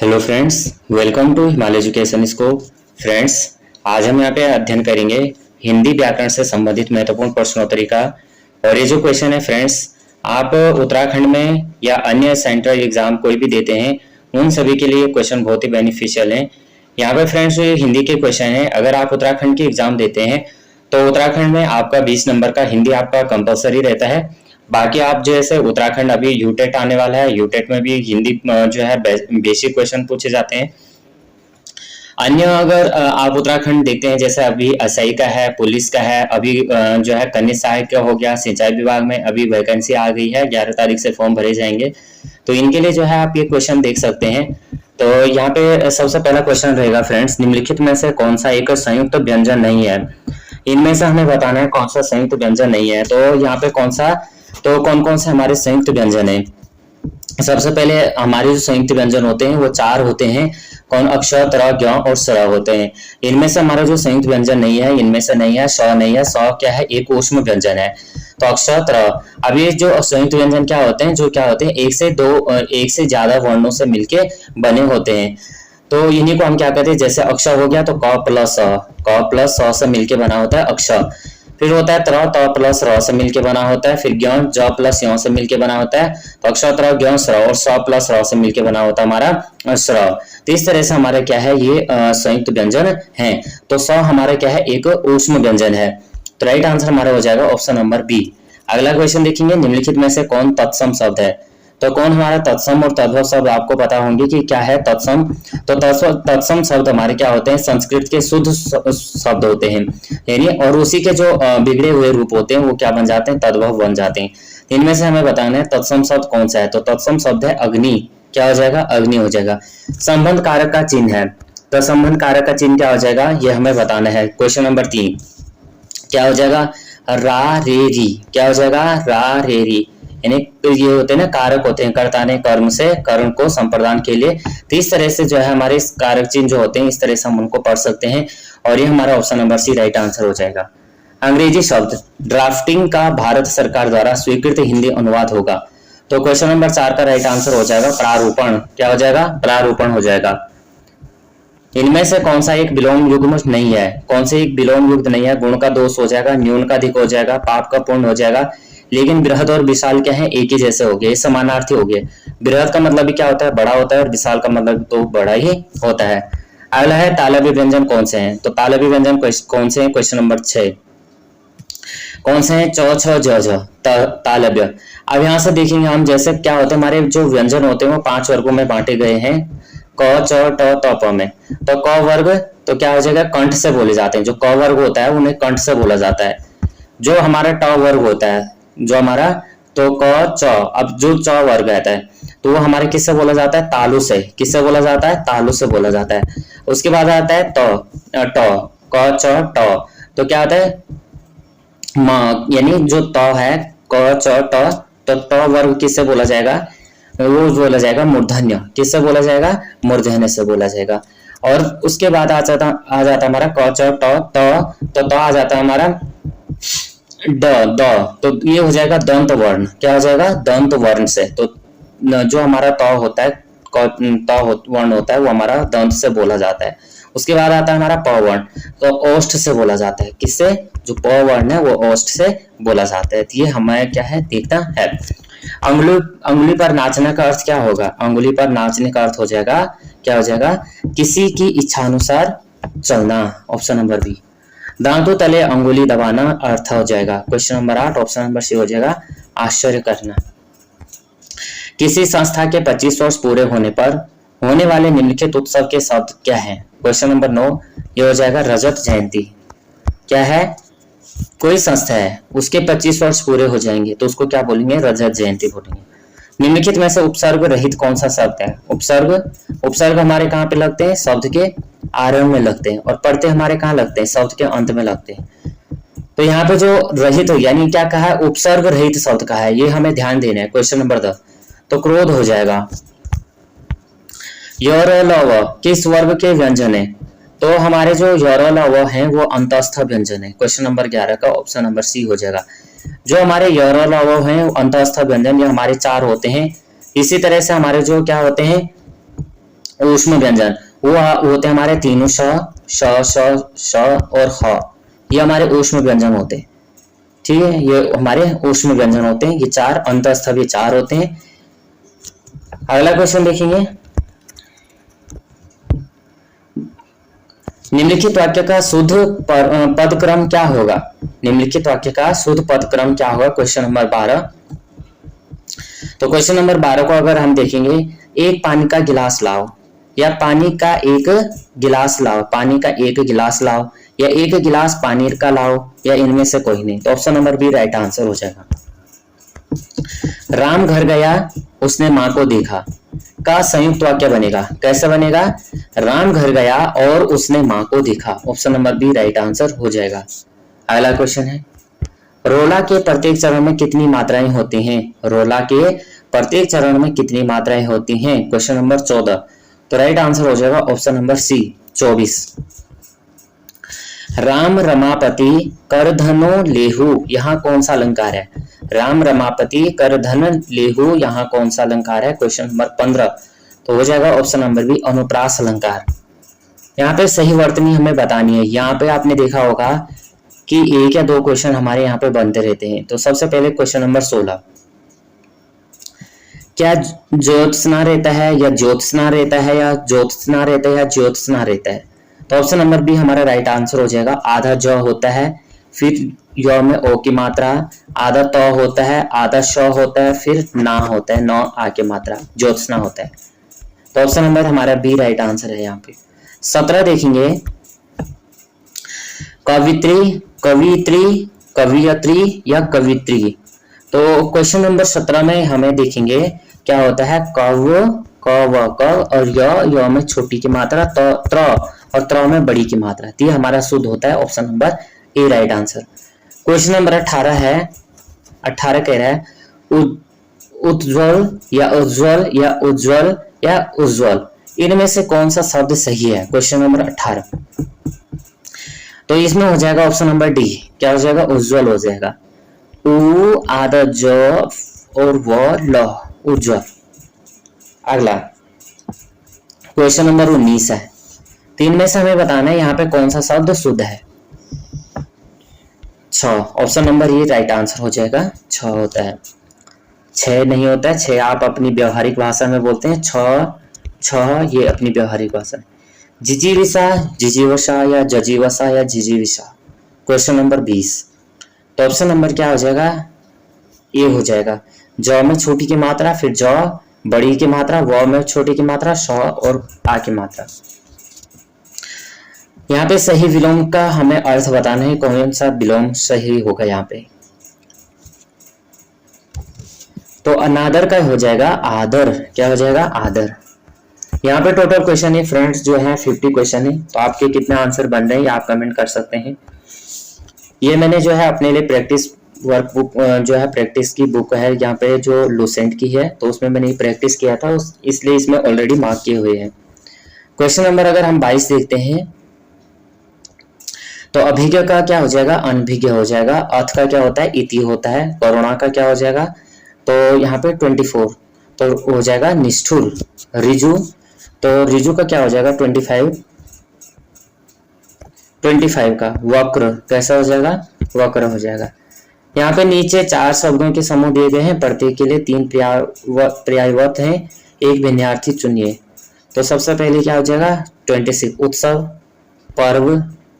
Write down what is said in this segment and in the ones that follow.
Hello friends, welcome to Himalaya education scope. Friends, आज हम यहाँ पे अध्ययन करेंगे हिंदी व्याकरण से संबंधित महत्वपूर्ण प्रश्नोत्तरी का। और ये जो क्वेश्चन है फ्रेंड्स, आप उत्तराखंड में या अन्य सेंट्रल एग्जाम कोई भी देते हैं उन सभी के लिए क्वेश्चन बहुत ही बेनिफिशियल है। यहाँ पे फ्रेंड्स जो हिंदी के क्वेश्चन है, अगर आप उत्तराखंड की एग्जाम देते हैं तो उत्तराखंड में आपका 20 नंबर का हिंदी आपका कंपलसरी रहता है। बाकी आप जैसे उत्तराखंड अभी यूटेट आने वाला है, यूटेट में भी हिंदी जो है बेसिक क्वेश्चन पूछे जाते हैं। अन्य अगर आप उत्तराखंड देखते हैं, जैसे अभी एसआई का है, पुलिस का है, अभी जो है कन्या सहायक का हो गया, सिंचाई विभाग में अभी वैकेंसी आ गई है, 11 तारीख से फॉर्म भरे जाएंगे। तो इनके लिए जो है आप ये क्वेश्चन देख सकते हैं। तो यहाँ पे सबसे पहला क्वेश्चन रहेगा फ्रेंड्स, निम्नलिखित में से कौन सा एक संयुक्त व्यंजन नहीं है। इनमें से हमें बताना है कौन सा संयुक्त व्यंजन नहीं है। तो यहाँ पे कौन कौन से हमारे संयुक्त व्यंजन है। सबसे पहले हमारे जो संयुक्त व्यंजन होते हैं वो 4 होते हैं। कौन? अक्ष, त्र, ज्ञ और स्र होते हैं। इनमें से हमारा जो संयुक्त व्यंजन नहीं है, इनमें से नहीं है, स नहीं है। स क्या है? एक ऊष्म व्यंजन है। तो अक्ष, त्र। अब ये जो संयुक्त व्यंजन क्या होते हैं, जो क्या होते हैं, एक से ज्यादा वर्णों से मिलके बने होते हैं। तो इन्हीं को हम क्या कहते हैं, जैसे अक्ष हो गया तो क प्लस स से मिलके बना होता है अक्ष। फिर होता है त्र, त प्लस र से मिलके बना होता है। फिर ज्ञ, ज प्लस य से मिलके बना होता है। तो अक्ष, त्र, ज्ञ, स्र और स प्लस र से मिलके बना होता है हमारा स्र। तो इस तरह से हमारा क्या है, ये संयुक्त व्यंजन है। तो स हमारा क्या है, एक ऊष्म व्यंजन है। तो राइट आंसर हमारा हो जाएगा ऑप्शन नंबर बी। अगला क्वेश्चन देखेंगे, निम्नलिखित में से कौन तत्सम शब्द है। तो कौन हमारा तत्सम और तद्भव शब्द, आपको पता होंगे कि क्या है तत्सम। तो तत्सम शब्द हमारे क्या होते हैं, संस्कृत के शुद्ध शब्द होते हैं, यानी और उसी के जो बिगड़े हुए रूप होते हैं वो क्या बन जाते हैं, तद्भव बन जाते हैं। इनमें से हमें बताना है तत्सम शब्द कौन सा है। तो तत्सम शब्द है अग्नि। क्या हो जाएगा? अग्नि हो जाएगा। संबंध कारक का चिन्ह है। तो संबंध कारक का चिन्ह क्या हो जाएगा, ये हमें बताना है। क्वेश्चन नंबर 3 क्या हो जाएगा, रा रे री। क्या हो जाएगा, रा रे री। यानी ये होते हैं ना, कारक होते हैं, कर्ता ने कर्म से कर्ण को संप्रदान के लिए। तो इस तरह से जो है हमारे कारक चिन्ह जो होते हैं, इस तरह से हम उनको पढ़ सकते हैं। और ये हमारा option number C right answer हो जाएगा। अंग्रेजी शब्द ड्राफ्टिंग का भारत सरकार द्वारा स्वीकृत हिंदी अनुवाद होगा। तो क्वेश्चन नंबर 4 का राइट आंसर हो जाएगा प्रारूपण। क्या हो जाएगा? प्रारूपण हो जाएगा। इनमें से कौन सा एक विलोम युग्म नहीं है। कौन से एक विलोम युक्त नहीं है। गुण का दोष हो जाएगा, न्यून का अधिक हो जाएगा, पाप का पूर्ण हो जाएगा। लेकिन बृहद और विशाल क्या है, एक ही जैसे हो गए, समानार्थी हो गए। बृहद का मतलब भी क्या होता है, बड़ा होता है, और विशाल का मतलब तो बड़ा ही होता है। अगला है तालव्य व्यंजन कौन से हैं। तो तालव्य व्यंजन कौन से हैं, क्वेश्चन नंबर 6 कौन से हैं, च, छ, ज, झ, तालव्य। अब यहाँ से देखेंगे हम, जैसे क्या होते हैं हमारे जो व्यंजन होते हैं वो 5 वर्गों में बांटे गए हैं, क, च, ट, त, प में। तो क वर्ग तो क्या हो जाएगा, कंठ से बोले जाते हैं। जो क वर्ग होता है उन्हें कंठ से बोला जाता है। जो हमारा ट वर्ग होता है, जो हमारा तो क च, अब जो च वर्ग रहता है तो वो हमारे किससे बोला जाता है, तालु से। किससे बोला जाता है, तालु से बोला जाता है। उसके बाद आता है ट, क च ट। तो क्या आता है, म, यानी जो त है क च ट, तो ट वर्ग किससे बोला जाएगा, वो बोला जाएगा मूर्धन्य। किससे बोला जाएगा, मूर्धन्य से बोला जाएगा। और उसके बाद आ जाता हमारा क च ट तो त आ जाता है हमारा द। तो ये हो जाएगा दंत वर्ण। क्या हो जाएगा, दंत वर्ण से। तो जो हमारा त होता है, वर्ण होता है, वो हमारा दंत से बोला जाता है। उसके बाद आता है हमारा प वर्ण, तो ओष्ठ से बोला जाता है। किससे, जो प वर्ण है वो ओष्ठ से बोला जाता है। तो ये हमें क्या है, देखना है। अंगुली पर नाचने का अर्थ क्या होगा। अंगुली पर नाचने का अर्थ हो जाएगा, क्या हो जाएगा, किसी की इच्छानुसार चलना। Option number B. दांतों तले अंगुली दबाना अर्थ हो जाएगा। Question number 8 option number C हो जाएगा आश्चर्य करना। किसी संस्था के 25 वर्ष पूरे होने पर होने वाले निम्नलिखित उत्सव के शब्द क्या हैं। क्वेश्चन नंबर 9 ये हो जाएगा रजत जयंती। क्या है, कोई संस्था है उसके 25 वर्ष पूरे हो जाएंगे तो उसको क्या बोलेंगे, रजत जयंती बोलेंगे। निम्नलिखित में से उपसर्ग रहित कौन सा शब्द है। उपसर्ग हमारे कहाँ पे लगते हैं, शब्द के आरंभ में लगते हैं, और पढ़ते हमारे कहाँ लगते हैं, शब्द के अंत में लगते हैं। तो यहाँ पे जो रहित हो, यानी क्या कहा है, उपसर्ग रहित शब्द कहा है, ये हमें ध्यान देना है। क्वेश्चन नंबर 10 तो क्रोध हो जाएगा। यर लव किस वर्ग के व्यंजन है। तो हमारे जो यर लव है वो अंतस्थ व्यंजन है। क्वेश्चन नंबर 11 का ऑप्शन नंबर सी हो जाएगा। जो हमारे यर लव है अंतस्थ व्यंजन, ये हमारे 4 होते हैं। इसी तरह से हमारे जो क्या होते हैं, ऊष्म व्यंजन वो होते हैं हमारे तीनों श और ह, ये हमारे ऊष्म व्यंजन होते हैं। ठीक है, ये हमारे ऊष्म व्यंजन होते हैं, ये चार अंतःस्थ ये चार होते हैं। अगला क्वेश्चन देखेंगे, निम्नलिखित वाक्य का शुद्ध पद क्रम क्या होगा? निम्नलिखित वाक्य का शुद्ध पद क्रम क्या होगा? Question number 12। तो क्वेश्चन नंबर 12 को अगर हम देखेंगे, एक पानी का गिलास लाओ, या पानी का एक गिलास लाओ, पानी का एक गिलास लाओ, या एक गिलास पानी का लाओ, या इनमें से कोई नहीं। तो option number B right answer हो जाएगा। राम घर गया, उसने मां को देखा का संयुक्त वाक्य बनेगा। कैसे बनेगा? राम घर गया और उसने मां को देखा। Option number B right answer हो जाएगा। अगला क्वेश्चन है, रोला के प्रत्येक चरण में कितनी मात्राएं होती हैं? रोला के प्रत्येक चरण में कितनी मात्राएं होती हैं? Question number 14। तो राइट आंसर हो जाएगा option number C 24। Ram Ramapati करधनो लेहु, यहाँ कौन सा अलंकार है? राम रमापति करधन लेहु, यहाँ कौन सा अलंकार है? Question number 15। तो हो जाएगा ऑप्शन नंबर बी अनुप्रास अलंकार। यहाँ पे सही वर्तनी हमें बतानी है। यहाँ पे आपने देखा होगा कि एक या दो क्वेश्चन हमारे यहाँ पे बनते रहते हैं। तो सबसे पहले क्वेश्चन नंबर 16, क्या ज्योत्सना रहता है या ज्योत्सना रहता है या ज्योत्सना रहता है या ज्योत्सना रहता है? तो ऑप्शन नंबर बी हमारा राइट आंसर हो जाएगा। आधा ज होता है, फिर य में ओ की मात्रा, आधा त होता है, आधा श होता है, फिर ना होता है, नौ आ की मात्रा, ज्योत्सना होता है। तो ऑप्शन नंबर हमारा बी राइट आंसर है। यहाँ पे 17 देखेंगे, कवित्री, कवित्री, कवियत्री या कवित्री। तो क्वेश्चन नंबर 17 में हमें देखेंगे क्या होता है, कव, क व क और य में छोटी की मात्रा, त्र और त्र में बड़ी की मात्रा। तो ये हमारा शुद्ध होता है option number A right answer. Question number 18 है, 18 कह रहा है उज्ज्वल या उज्ज्वल या उज्ज्वल या उज्ज्वल, इनमें से कौन सा शब्द सही है? Question number 18। तो इसमें हो जाएगा ऑप्शन नंबर डी, क्या हो जाएगा? उज्ज्वल हो जाएगा। उ आधा ज और व ल, उज्ज्वल। अगला क्वेश्चन नंबर 19 है। तीन में से हमें बताना है यहाँ पे कौन सा शब्द शुद्ध है। छ, ऑप्शन नंबर ये राइट आंसर हो जाएगा। छ होता है, छह नहीं होता है। छह आप अपनी व्यवहारिक भाषा में बोलते हैं, छ ये अपनी व्यवहारिक भाषा है। जिजीविषा, जिजीवषा या जजीवषा या जिजीविषा। Question number 20। तो ऑप्शन नंबर क्या हो जाएगा? ये हो जाएगा। ज में छोटी की मात्रा, फिर ज बड़ी की मात्रा, व में छोटी की मात्रा, श और आ की मात्रा। यहाँ पे सही विलोम का हमें अर्थ बताना है, कौन सा विलोम सही होगा यहाँ पे। तो अनादर का हो जाएगा आदर। क्या हो जाएगा? आदर। यहाँ पे टोटल क्वेश्चन है फ्रेंड्स जो है 50 क्वेश्चन है। तो आपके कितने आंसर बन रहे हैं आप कमेंट कर सकते हैं। ये मैंने जो है अपने लिए प्रैक्टिस वर्कबुक जो है प्रैक्टिस की बुक है, यहाँ पे जो लूसेंट की है, तो उसमें मैंने प्रैक्टिस किया था, इसलिए इसमें ऑलरेडी मार्क किए हुए हैं। क्वेश्चन नंबर अगर हम 22 देखते हैं, तो अभिज्ञ का क्या हो जाएगा? अनभिज्ञ हो जाएगा। अथ का क्या होता है? इति होता है। करुणा का क्या हो जाएगा? तो यहाँ पे 24 तो हो जाएगा निष्ठुर। रिजु, तो रिजु का क्या हो जाएगा? 25 का वक्र कैसा हो जाएगा? वक्र हो जाएगा। यहाँ पे नीचे 4 शब्दों के समूह दिए गए हैं, प्रत्येक के लिए 3 पर्यायवाची हैं, एक भिन्नार्थी चुनिए। तो सबसे पहले क्या हो जाएगा? 26 उत्सव, पर्व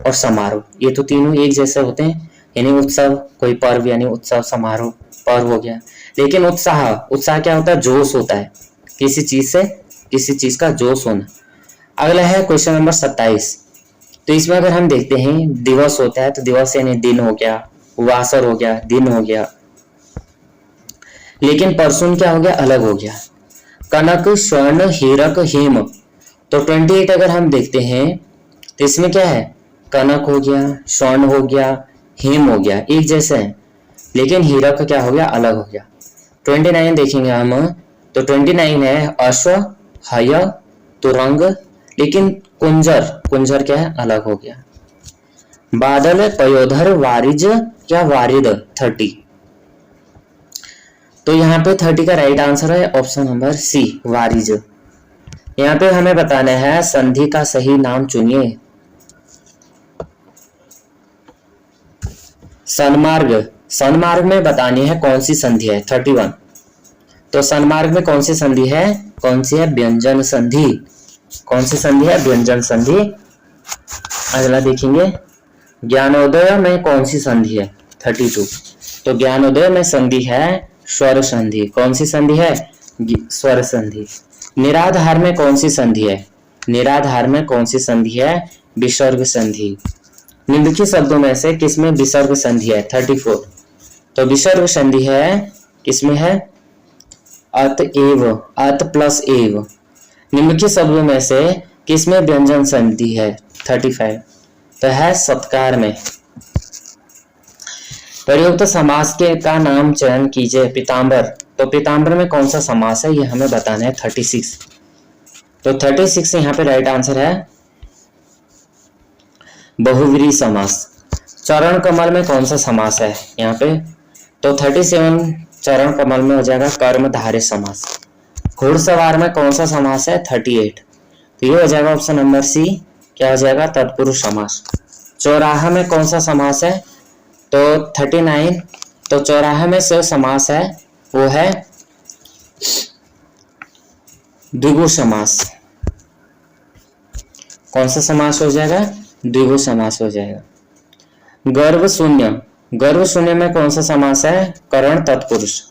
और समारोह। ये तो तीनों एक जैसे होते हैं, यानी उत्सव कोई पर्व यानी उत्सव, समारोह पर्व हो गया। लेकिन उत्साह, उत्साह क्या होता है? जोश होता है, किसी चीज से किसी चीज का जोश होना। अगला है क्वेश्चन नंबर 27। तो इसमें अगर हम देखते हैं दिवस होता है, तो दिवस यानी दिन हो गया, वासर हो गया, दिन हो गया। लेकिन परसुन क्या हो गया? अलग हो गया। कनक, स्वर्ण, हीरक, हेम। तो 28 अगर हम देखते हैं तो इसमें क्या है? कनक हो गया, स्वर्ण हो गया, हेम हो गया, एक जैसे है। लेकिन हीरक का क्या हो गया? अलग हो गया। 29 देखेंगे हम, तो 29 है अश्व, हय, तुरंग। लेकिन कुंजर, कुंजर क्या है? अलग हो गया। बादल, पयोधर, वारिज या वारिद 30। तो यहाँ पे 30 का राइट आंसर है ऑप्शन नंबर सी वारिज। यहाँ पे हमें बताना है संधि का सही नाम चुनिए। सन्मार्ग, सन्मार्ग में बतानी है कौन सी संधि है 31। तो सन्मार्ग में कौन सी संधि है, कौन सी है, व्यंजन संधि। कौन सी संधि है, व्यंजन संधि। अगला देखेंगे ज्ञानोदय में कौन सी संधि है 32। तो ज्ञानोदय में संधि है स्वर संधि। कौन सी संधि है, स्वर संधि। निराधार में कौन सी संधि है, निराधार में कौन सी संधि है, विसर्ग संधि। निम्नलिखित शब्दों में से किसमें विसर्ग संधि है 34। तो विसर्ग संधि है किसमें है, अतएव, अत प्लस एव। निम्नलिखित शब्दों में से किसमें व्यंजन संधि है 35। तो है सत्कार में। प्रयुक्त समास के का नाम चयन कीजिए। पीताम्बर, तो पीताम्बर में कौन सा समास है ये हमें बताना है 36। तो 36 यहाँ पे राइट आंसर है बहुव्रीहि समास। चरण कमल में कौन सा समास है यहाँ पे, तो 37 चरण कमल में हो जाएगा कर्मधारय समास। घुड़सवार में कौन सा समास है 38। तो ये हो जाएगा ऑप्शन नंबर सी, क्या हो जाएगा, तत्पुरुष समास। चौराहा में कौन सा समास है, तो 39। तो चौराहा में जो समास है वो है द्विगु समास। कौन सा समास हो जाएगा, द्विगु समास हो जाएगा। गर्भ शून्य, गर्भ शून्य में कौन सा समास है, करण तत्पुरुष।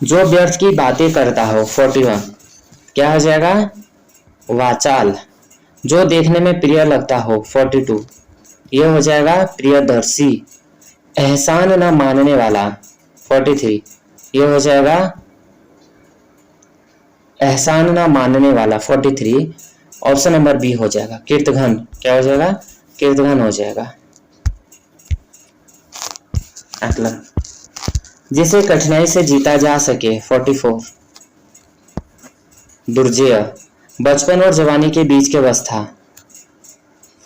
जो व्यर्थ की बातें करता हो 41, क्या हो जाएगा, वाचाल। जो देखने में प्रिय लगता हो 42, ये हो जाएगा प्रियदर्शी। एहसान न मानने वाला 43, ये हो जाएगा एहसान न मानने वाला 43। ऑप्शन नंबर बी हो जाएगा कीर्तघन। क्या हो जाएगा, कीर्तघन हो जाएगा। अगला, जिसे कठिनाई से जीता जा सके 44। दुर्जेय, बचपन और जवानी के बीच की अवस्था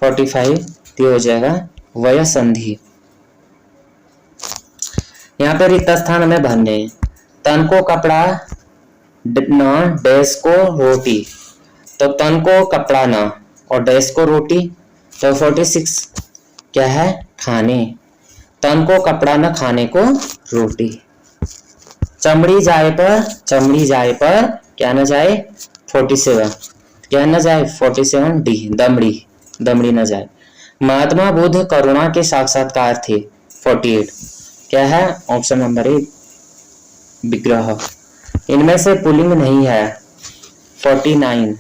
45, ये हो जाएगा वय संधि। यहाँ पे रिक्त स्थान हमें भरने, तन को कपड़ा न, डैश को रोटी। तो तन को कपड़ा न और डैश को रोटी। तो 46 क्या है, खाने। तन को कपड़ा न, खाने को रोटी। चमड़ी जाए पर, चमड़ी जाए पर क्या न जाए 47, क्या न जाए 47 डी, दमड़ी, दमड़ी न जाए। महात्मा बुद्ध करुणा के साक्षात्कार थे 48, क्या है, ऑप्शन नंबर ए विग्रह। इनमें से पुल्लिंग नहीं है 49,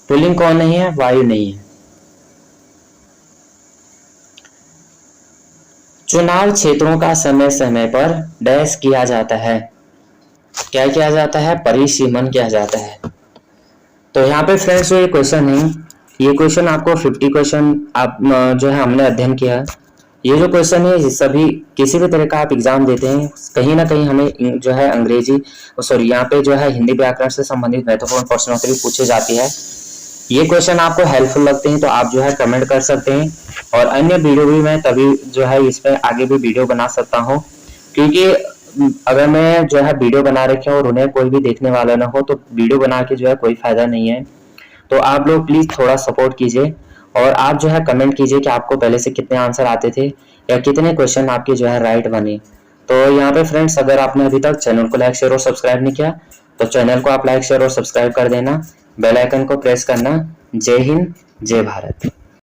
पुल्लिंग कौन नहीं है, वायु नहीं है। चुनाव क्षेत्रों का समय समय पर डैश किया जाता है, क्या किया जाता है, परिसीमन किया जाता है। तो यहाँ पे फ्रेंड्स ये क्वेश्चन है, ये क्वेश्चन आपको 50 क्वेश्चन आप जो है हमने अध्ययन किया। ये जो क्वेश्चन है सभी किसी भी तरह का आप एग्जाम देते हैं कहीं ना कहीं हमें जो है अंग्रेजी सॉरी यहाँ पे जो है हिंदी व्याकरण से संबंधित महत्वपूर्ण प्रश्नोत्तरी पूछी जाती है। ये क्वेश्चन आपको हेल्पफुल लगते हैं तो आप जो है कमेंट कर सकते हैं, और अन्य वीडियो भी मैं तभी जो है इस पर आगे भी वीडियो बना सकता हूँ, क्योंकि अगर मैं जो है वीडियो बना रखे और उन्हें कोई भी देखने वाला ना हो तो वीडियो बना के जो है कोई फायदा नहीं है। तो आप लोग प्लीज थोड़ा सपोर्ट कीजिए और आप जो है कमेंट कीजिए कि आपको पहले से कितने आंसर आते थे या कितने क्वेश्चन आपके जो है राइट बने। तो यहाँ पे फ्रेंड्स अगर आपने अभी तक चैनल को लाइक शेयर और सब्सक्राइब नहीं किया तो चैनल को आप लाइक शेयर और सब्सक्राइब कर देना, बेल आइकन को प्रेस करना। जय हिंद, जय भारत।